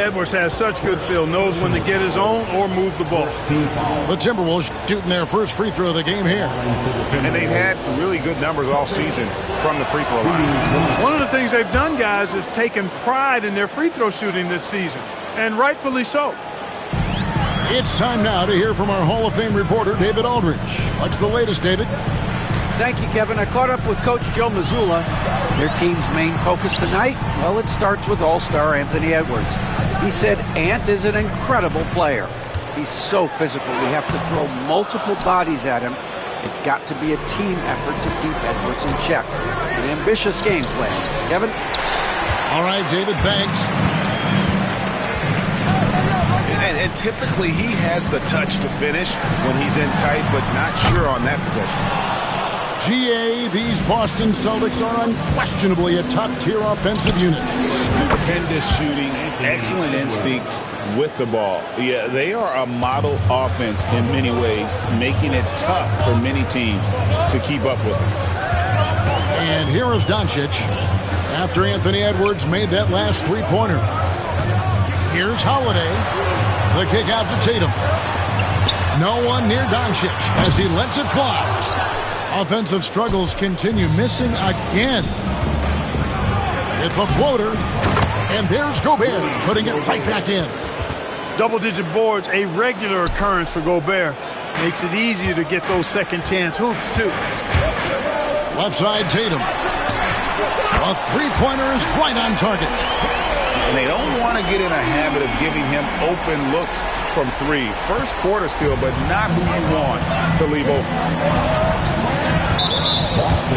Edwards has such good feel, knows when to get his own or move the ball. The Timberwolves shooting their first free throw of the game here. And they've had really good numbers all season from the free throw line. One of the things they've done, guys, is taken pride in their free throw shooting this season, and rightfully so. It's time now to hear from our Hall of Fame reporter, David Aldridge. What's the latest, David? Thank you, Kevin. I caught up with Coach Joe Mazzulla. Their team's main focus tonight, well, it starts with All-Star Anthony Edwards. He said Ant is an incredible player. He's so physical. We have to throw multiple bodies at him. It's got to be a team effort to keep Edwards in check. An ambitious game plan. Kevin? All right, David, thanks. And typically he has the touch to finish when he's in tight, but not sure on that possession. GA, these Boston Celtics are unquestionably a top-tier offensive unit. Stupendous shooting, excellent instincts with the ball. Yeah, they are a model offense in many ways, making it tough for many teams to keep up with them. And here is Doncic after Anthony Edwards made that last three-pointer. Here's Holiday. The kick out to Tatum. No one near Doncic as he lets it fly. Offensive struggles continue, missing again. With the floater, and there's Gobert putting it right back in. Double-digit boards, a regular occurrence for Gobert. Makes it easier to get those second-chance hoops, too. Left side, Tatum. A three-pointer is right on target. And they don't want to get in a habit of giving him open looks from three. First quarter still, but not who you want to leave open.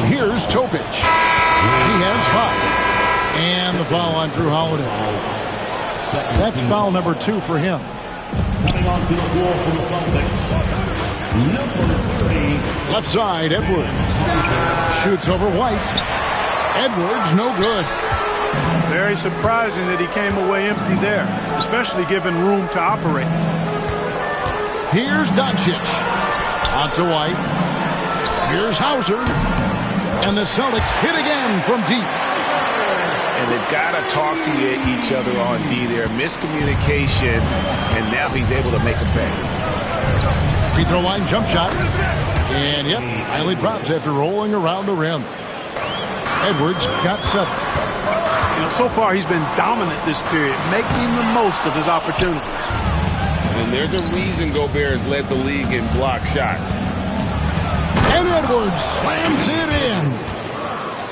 Here's Topic. He has 5. And the foul on Drew Holiday. That's foul number 2 for him. Coming onto the floor for the Celtics, number 30. Left side, Edwards. Shoots over White. Edwards, no good. Very surprising that he came away empty there, especially given room to operate. Here's Doncic. Out to White. Here's Hauser. And the Celtics hit again from deep. And they've got to talk to each other on D there. Miscommunication, and now he's able to make a pay. Free throw line jump shot. And, yep, finally drops after rolling around the rim. Edwards got 7. You know, so far he's been dominant this period, making the most of his opportunities. And there's a reason Gobert has led the league in block shots. And Edwards slams it in.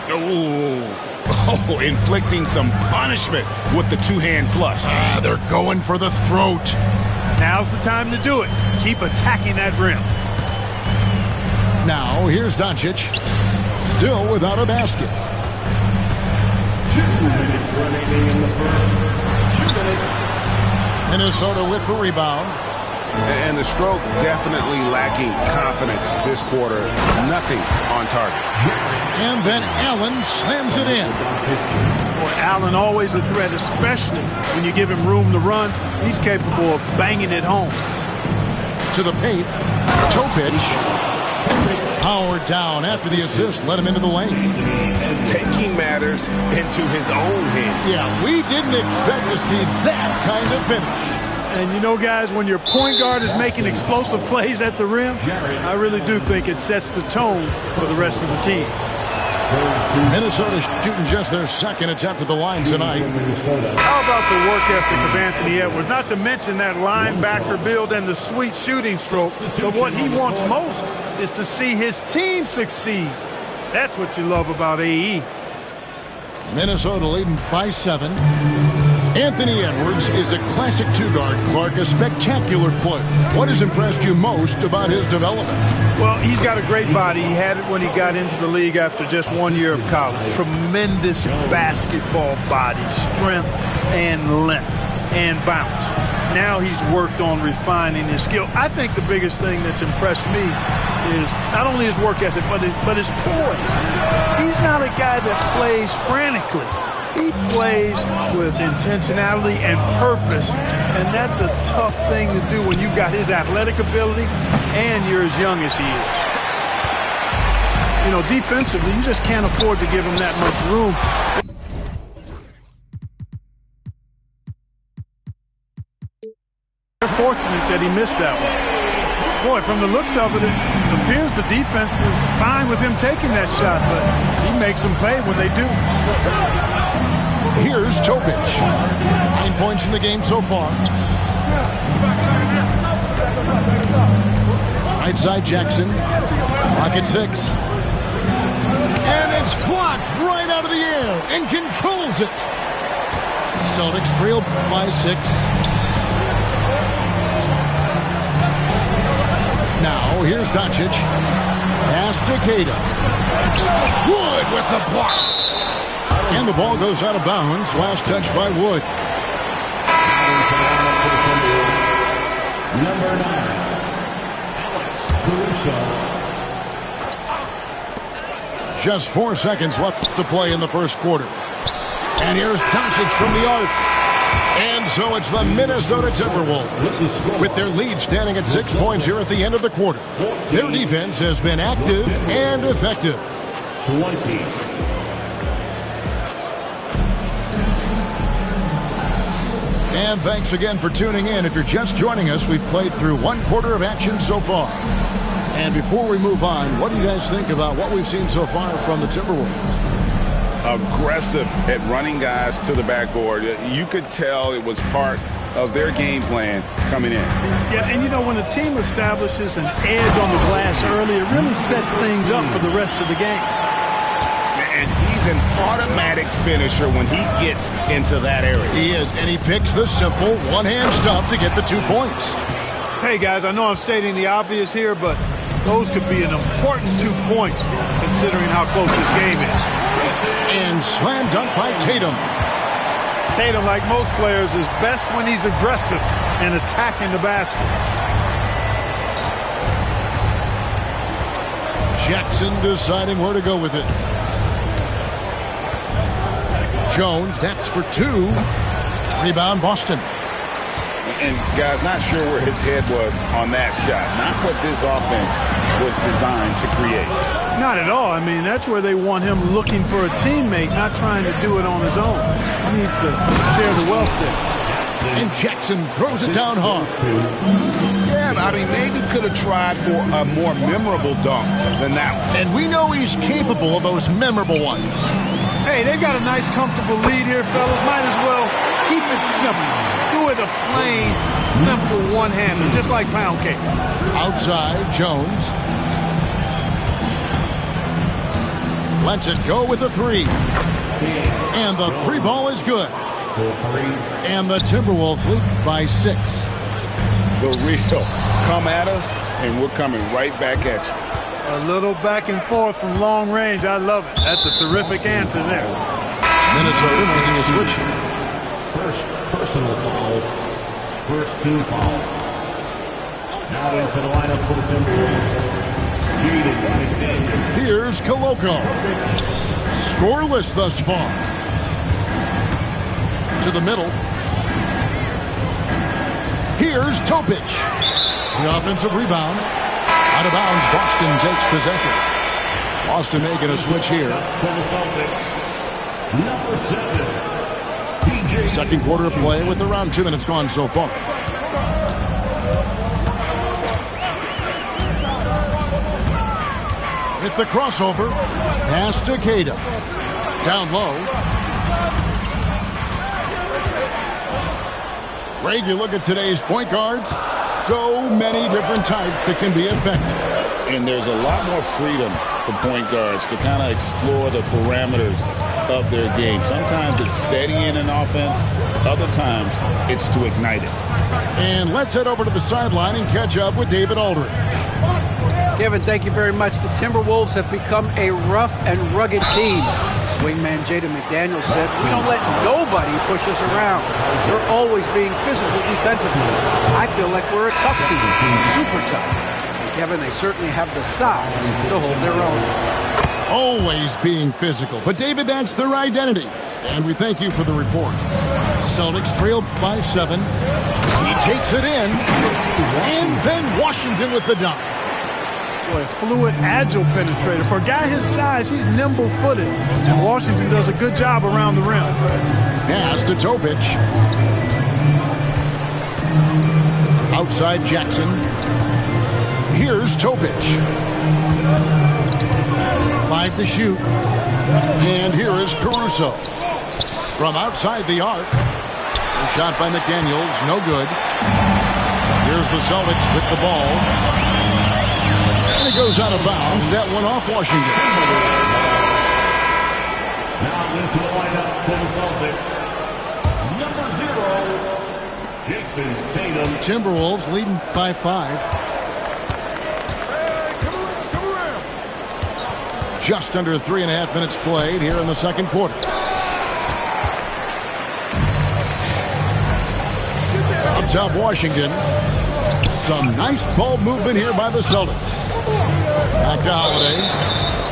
Oh, inflicting some punishment with the two-hand flush. They're going for the throat. Now's the time to do it. Keep attacking that rim. Now, here's Doncic. Still without a basket. 2 minutes remaining in the first. 2 minutes. Minnesota with the rebound. And the stroke definitely lacking confidence this quarter. Nothing on target. And then Allen slams it in. Boy, Allen always a threat, especially when you give him room to run. He's capable of banging it home. To the paint. Topic. Powered down after the assist. Let him into the lane. Taking matters into his own hands. Yeah, we didn't expect to see that kind of finish. And you know, guys, when your point guard is making explosive plays at the rim, I really do think it sets the tone for the rest of the team. Minnesota shooting just their second attempt at the line tonight. How about the work ethic of Anthony Edwards? Not to mention that linebacker build and the sweet shooting stroke. But what he wants most is to see his team succeed. That's what you love about AE. Minnesota leading by 7. Anthony Edwards is a classic two-guard. Clark, a spectacular player. What has impressed you most about his development? Well, he's got a great body. He had it when he got into the league after just 1 year of college. Tremendous basketball body, strength and length and bounce. Now he's worked on refining his skill. I think the biggest thing that's impressed me is not only his work ethic, but his poise. He's not a guy that plays frantically. He plays with intentionality and purpose, and that's a tough thing to do when you've got his athletic ability and you're as young as he is. You know, defensively, you just can't afford to give him that much room. unfortunate that he missed that one. Boy, from the looks of it, it appears the defense is fine with him taking that shot, but he makes them pay when they do. Here's Topic. 9 points in the game so far. Right side Jackson. Clock at 6. And it's blocked right out of the air and controls it. Celtics trail by 6. Now, here's Doncic. Pass to Queta. Wood with the block. And the ball goes out of bounds. Last touch by Wood. Number 9, Alex Caruso. Just 4 seconds left to play in the first quarter. And here's Doncic from the arc. And so it's the Minnesota Timberwolves with their lead standing at 6 points here at the end of the quarter. Their defense has been active and effective. 20. And thanks again for tuning in. If you're just joining us, we've played through 1 quarter of action so far. And before we move on, what do you guys think about what we've seen so far from the Timberwolves? Aggressive at running guys to the backboard. You could tell it was part of their game plan coming in. Yeah, and you know, when a team establishes an edge on the glass early, it really sets things up for the rest of the game. And he's an automatic finisher when he gets into that area. He is, and he picks the simple one-hand stuff to get the 2 points. Hey, guys, I know I'm stating the obvious here, but those could be an important 2 points considering how close this game is. And slam dunk by Tatum. Tatum, like most players, is best when he's aggressive and attacking the basket. Jackson deciding where to go with it. Jones, that's for 2. Rebound, Boston. And, guys, not sure where his head was on that shot. Not what this offense was designed to create. Not at all. I mean, that's where they want him looking for a teammate, not trying to do it on his own. He needs to share the wealth there. And Jackson throws it down hard. Yeah, I mean, maybe could have tried for a more memorable dunk than that one. And we know he's capable of those memorable ones. Hey, they've got a nice, comfortable lead here, fellas. Might as well keep it simple. Do it a plain, simple one-hander, just like pound cake. Outside, Jones. Lets it go with the 3. And the 3 ball is good. And the Timberwolves lead by 6. The real come at us, and we're coming right back at you. A little back and forth from long range. I love it. That's a terrific answer there. Minnesota making a switch here. First personal foul. First team foul. Now into the lineup for the Timberwolves. Here's Koloko. Scoreless thus far. To the middle. Here's Topic. The offensive rebound. Out of bounds, Boston takes possession. Boston making a switch here. Number 7. Second quarter of play with around 2 minutes gone so far. With the crossover, pass to Queta. Down low. Greg, you look at today's point guards, so many different types that can be effective. And there's a lot more freedom for point guards to kind of explore the parameters of their game. Sometimes it's steadying an offense. Other times it's to ignite it. And let's head over to the sideline and catch up with David Aldridge. Kevin, thank you very much. The Timberwolves have become a rough and rugged team. Swingman Jaden McDaniels says, we don't let nobody push us around. We're always being physical defensively. I feel like we're a tough team, super tough. And Kevin, they certainly have the size to hold their own. Always being physical. But David, that's their identity. And we thank you for the report. Celtics trail by 7. He takes it in. And then Washington with the dunk. Boy, a fluid, agile penetrator. For a guy his size, he's nimble-footed. And Washington does a good job around the rim. Pass to Topic. outside Jackson. Here's Topic. 5 to shoot. And here is Caruso. From outside the arc. A shot by McDaniels, no good. Here's the Celtics with the ball. And it goes out of bounds. That one off Washington. Now into the lineup for the Celtics. Number 0, Jason Tatum. Timberwolves leading by 5. Just under 3.5 minutes played here in the second quarter. Up top, Washington. Some nice ball movement here by the Celtics. Back to Holiday.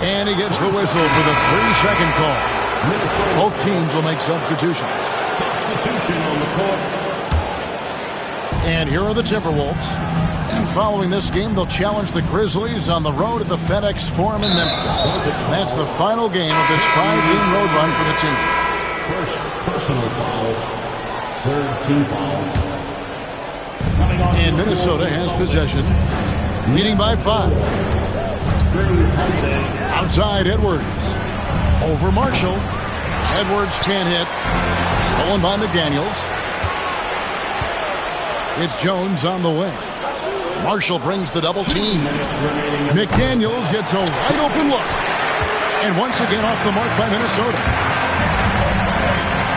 And he gets the whistle for the 3-second call. Both teams will make substitutions. Substitution on the court. And here are the Timberwolves. And following this game, they'll challenge the Grizzlies on the road at the FedEx Forum in Memphis. That's the final game of this 5-game road run for the team. First personal foul. Third team foul. And Minnesota has possession, leading by 5. Outside Edwards. Over Marshall. Edwards can't hit. Stolen by McDaniels. It's Jones on the way. Marshall brings the double team. McDaniels gets a wide open look. And once again off the mark by Minnesota.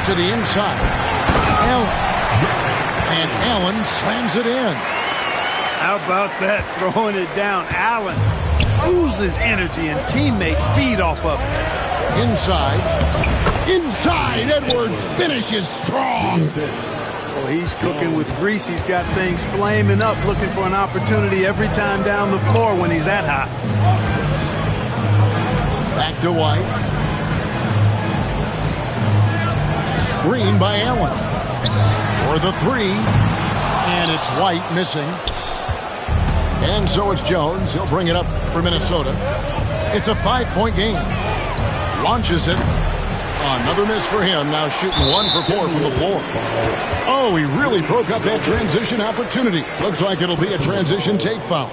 To the inside. Allen. And Allen slams it in. How about that, throwing it down? Allen oozes energy and teammates feed off of it. Inside. Edwards finishes strong. Well, he's cooking with grease. He's got things flaming up, looking for an opportunity every time down the floor when he's that hot. Back to White. Screen by Allen. For the 3. And it's White missing. And so it's Jones. He'll bring it up for Minnesota. It's a 5-point game. Launches it. Another miss for him. Now shooting 1 for 4 from the floor. Oh, he really broke up that transition opportunity. Looks like it'll be a transition take foul.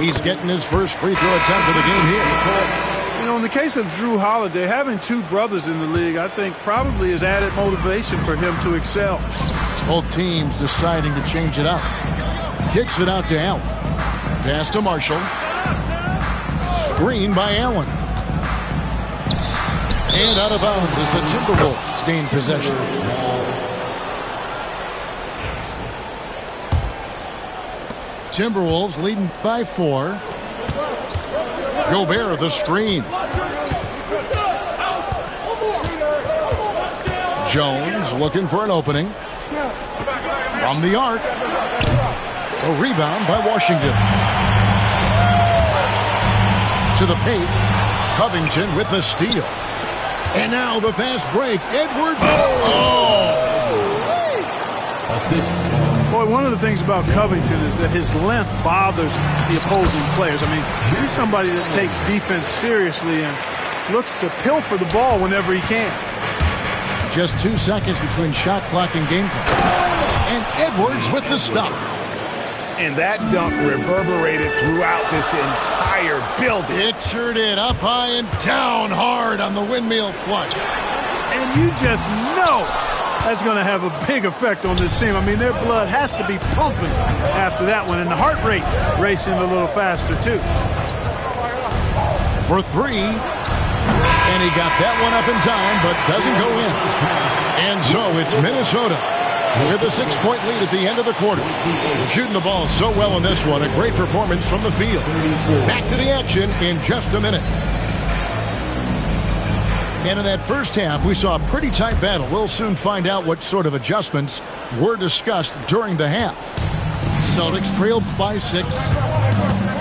He's getting his first free throw attempt of the game here. You know, in the case of Drew Holiday, having 2 brothers in the league, I think probably is added motivation for him to excel. Both teams deciding to change it up. Kicks it out to Allen. Pass to Marshall. Screen by Allen. And out of bounds as the Timberwolves gain possession. Timberwolves leading by 4. Gobert the screen. Jones looking for an opening. From the arc. A rebound by Washington. To the paint. Covington with the steal. And now the fast break. Edwards. Assist. Boy, one of the things about Covington is that his length bothers the opposing players. I mean, he's somebody that takes defense seriously and looks to pilfer the ball whenever he can. Just 2 seconds between shot clock and game clock. And Edwards with the stuff. And that dunk reverberated throughout this entire building. It sure did. Up high and down hard on the windmill flush. And you just know that's going to have a big effect on this team. I mean, their blood has to be pumping after that one. And the heart rate racing a little faster, too. For 3. And he got that one up in time, but doesn't go in. And so it's Minnesota with a 6-point lead at the end of the quarter. Shooting the ball so well in this one. A great performance from the field. Back to the action in just a minute. And in that first half, we saw a pretty tight battle. We'll soon find out what sort of adjustments were discussed during the half. Celtics trailed by 6.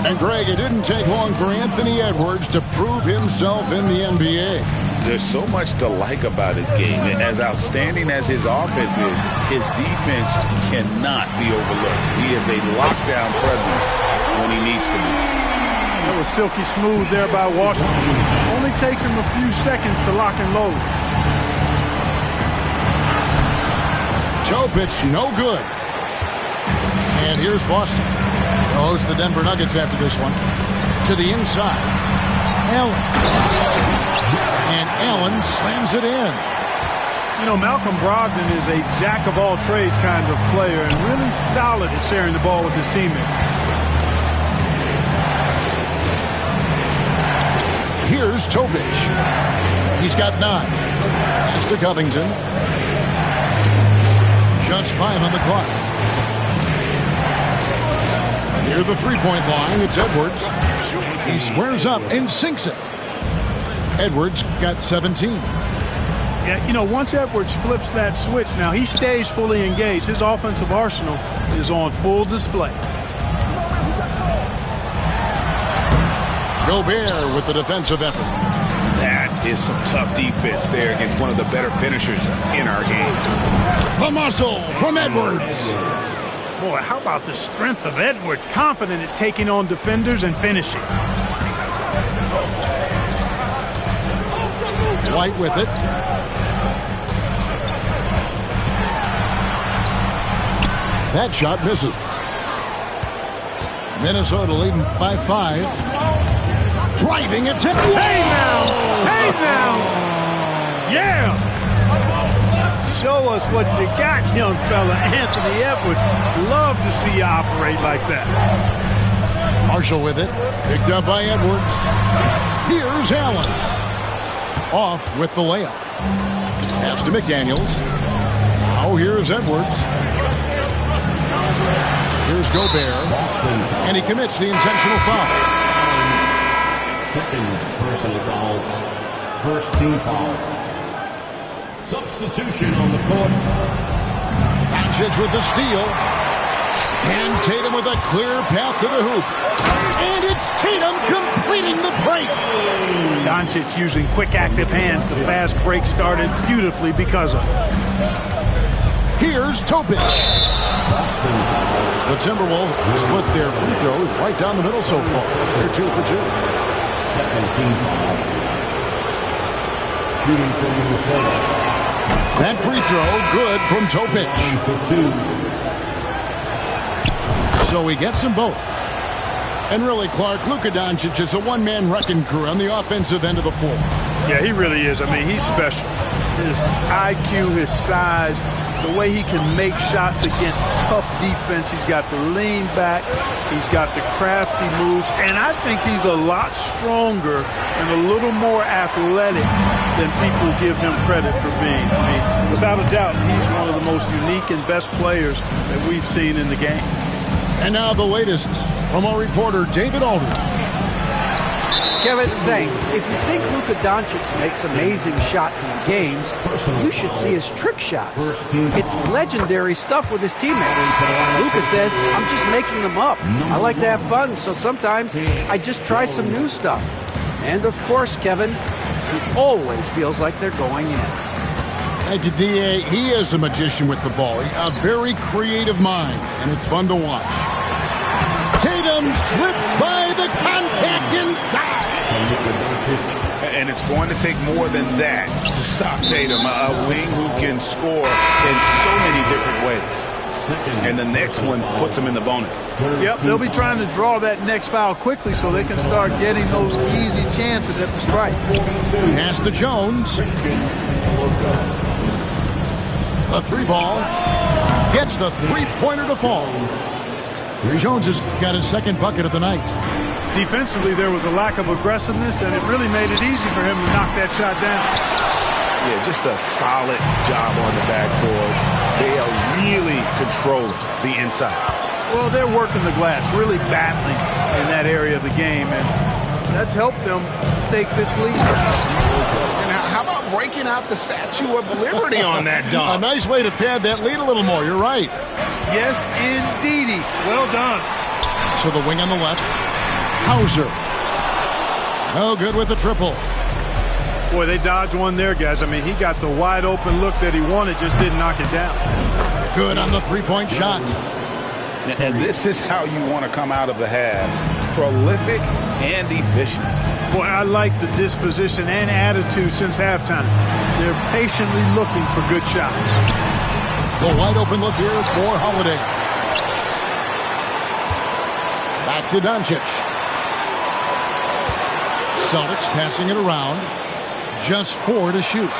And Greg, it didn't take long for Anthony Edwards to prove himself in the NBA. There's so much to like about his game. And as outstanding as his offense is, his defense cannot be overlooked. He is a lockdown presence when he needs to be. That was silky smooth there by Washington. Only takes him a few seconds to lock and load. Topic, no good. And here's Boston. They'll host the Denver Nuggets after this one. To the inside. Allen. And Allen slams it in. You know, Malcolm Brogdon is a jack-of-all-trades kind of player and really solid at sharing the ball with his teammates. Here's Topic. He's got 9. Pass to Covington. Just 5 on the clock. Near the three-point line, it's Edwards. He squares up and sinks it. Edwards got 17. Yeah, you know, once Edwards flips that switch, now he stays fully engaged. His offensive arsenal is on full display. Gobert with the defensive effort. That is some tough defense there against one of the better finishers in our game. The muscle from Edwards. Boy, how about the strength of Edwards? Confident at taking on defenders and finishing. White with it. That shot misses. Minnesota leading by 5. Driving it. Hey now! Hey now! Yeah! Show us what you got, young fella. Anthony Edwards. Love to see you operate like that. Marshall with it. Picked up by Edwards. Here's Allen. Off with the layup. Pass to McDaniels. Now here's Edwards. Here's Gobert. And he commits the intentional foul. Second personal foul. First team foul. Substitution on the court. Doncic with the steal. And Tatum with a clear path to the hoop. And it's Tatum completing the break. Doncic using quick active hands. The fast break started beautifully because of it. Here's Topic. The Timberwolves split their free throws right down the middle so far. They're 2 for 2. Second team foul. Shooting from Minnesota. That free throw good from Topic. So he gets them both. And really, Clark, Luka Doncic is a one-man wrecking crew on the offensive end of the floor. Yeah, he really is. I mean, he's special. His IQ, his size, the way he can make shots against tough defense. He's got the lean back. He's got the crafty moves. And I think he's a lot stronger and a little more athletic than people give him credit for being. I mean, without a doubt, he's one of the most unique and best players that we've seen in the game. And now the latest from our reporter, David Aldridge. Kevin, thanks. If you think Luka Doncic makes amazing shots in games, you should see his trick shots. It's legendary stuff with his teammates. Luka says, I'm just making them up. I like to have fun, so sometimes I just try some new stuff. And of course, Kevin, he always feels like they're going in. Thank you, D.A. He is a magician with the ball. A very creative mind, and it's fun to watch. Tatum slips by the contact inside. And it's going to take more than that to stop Tatum, a wing who can score in so many different ways. And the next one puts him in the bonus. Yep, they'll be trying to draw that next foul quickly so they can start getting those easy chances at the strike. Pass to Jones. A 3-ball. Gets the 3-pointer to fall. Jones has got his second bucket of the night. Defensively, there was a lack of aggressiveness, and it really made it easy for him to knock that shot down. Yeah, just a solid job on the backboard. They are really controlling the inside. Well, they're working the glass, really battling in that area of the game, and that's helped them stake this lead. And how about breaking out the Statue of Liberty on that dunk? A nice way to pad that lead a little more. You're right. Yes, indeedy. Well done. So the wing on the left. Hauser. No good with the triple. Boy, they dodged one there, guys. I mean, he got the wide open look that he wanted, just didn't knock it down. Good on the 3-point shot. And this is how you want to come out of the half. Prolific and efficient. Boy, I like the disposition and attitude since halftime. They're patiently looking for good shots. The wide open look here for Holiday. Back to Doncic. Celtics passing it around. Just 4 to shoot.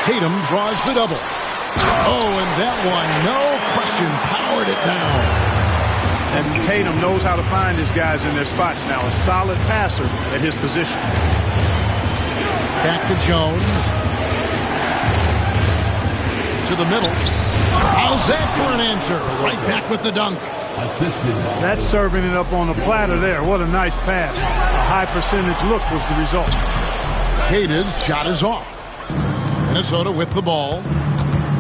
Tatum draws the double. Oh, and that one, no question, powered it down. And Tatum knows how to find his guys in their spots now. A solid passer at his position. Back to Jones. To the middle. How's that for an answer? Right back with the dunk. Assisted. That's serving it up on a platter there. What a nice pass. A high percentage look was the result. Kata's shot is off. Minnesota with the ball.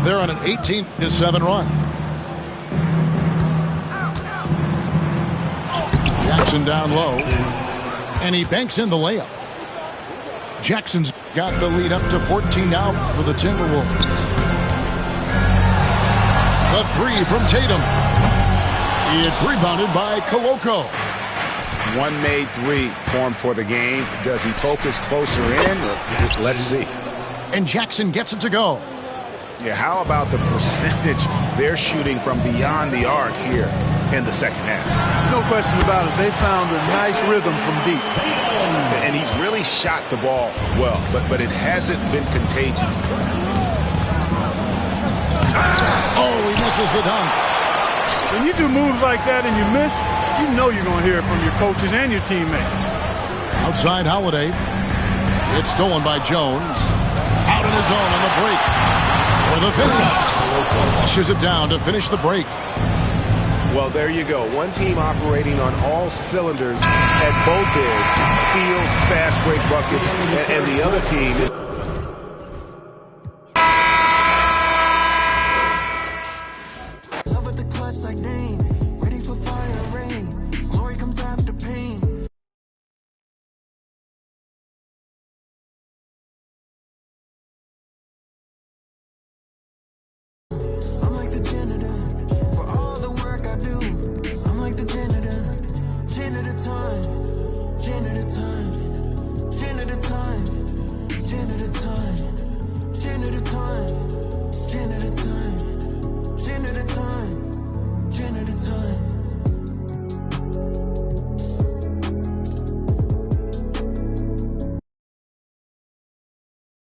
They're on an 18-7 run. Jackson down low. And he banks in the layup. Jackson's got the lead up to 14 now for the Timberwolves. The 3 from Tatum. It's rebounded by Koloko. One made 3 formed for the game. Does he focus closer in? Let's see. And Jackson gets it to go. Yeah, how about the percentage they're shooting from beyond the arc here in the second half? No question about it. They found a nice rhythm from deep. And he's really shot the ball well, but it hasn't been contagious. Oh, he misses the dunk. When you do moves like that and you miss, you know you're going to hear it from your coaches and your teammates. Outside Holiday. It's stolen by Jones. Out in his own on the break. For the finish. Flushes it down to finish the break. Well, there you go. One team operating on all cylinders at both ends. Steals, fast break buckets, and the other team... Janitor time.